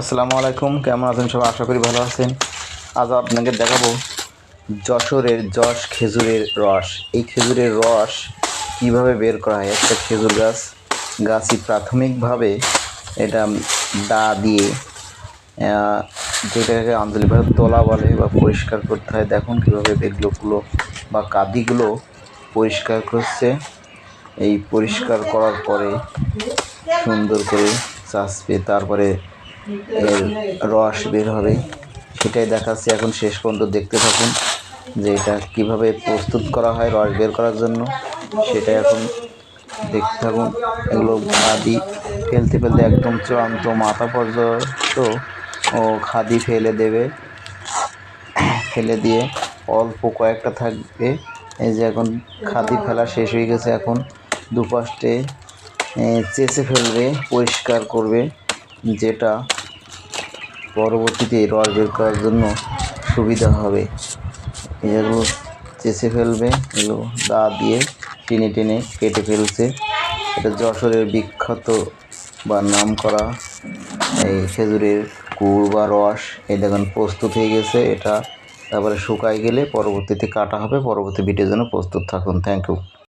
আসসালামু আলাইকুম, কেমন আছেন সবাই? আশা করি ভালো আছেন। আজ আপনাকে দেখাবো যশোরের যশ খেজুরের রস। এই খেজুরের রস কিভাবে বের করা হয়। একটা খেজুর গাছই প্রাথমিকভাবে এটা দা দিয়ে যেটাকে আঞ্চলিকভাবে তোলা বলে বা পরিষ্কার করতে হয়। দেখুন কীভাবে বেগগুলো বা কাদিগুলো পরিষ্কার করছে। এই পরিষ্কার করার পরে সুন্দর করে চাষবে, তারপরে এর রস বের হবে। সেটাই দেখাচ্ছি, এখন শেষ পর্যন্ত দেখতে থাকুন যে এটা কীভাবে প্রস্তুত করা হয় রস বের করার জন্য। সেটাই এখন দেখতে থাকুন। এগুলো খাদি ফেলতে ফেলতে একদম চূড়ান্ত মাথা পর্যন্ত ও খাদি ফেলে দেবে। ফেলে দিয়ে অল্প কয়েকটা থাকবে। এই যে এখন খাদি ফেলা শেষ হয়ে গেছে। এখন দুপাশে চেঁচে ফেলবে, পরিষ্কার করবে, যেটা পরবর্তীতে রস বের করার জন্য সুবিধা হবে। এগুলো চেঁচে ফেলবে, এগুলো দা দিয়ে টেনে টেনে কেটে ফেলছে। এটা যশোরের বিখ্যাত বা নাম করা এই খেজুরের গুড় বা রস। এই দেখুন প্রস্তুত হয়ে গেছে। এটা তারপরে শুকায় গেলে পরবর্তীতে কাটা হবে। পরবর্তী ভিডিওর জন্য প্রস্তুত থাকুন। Thank you.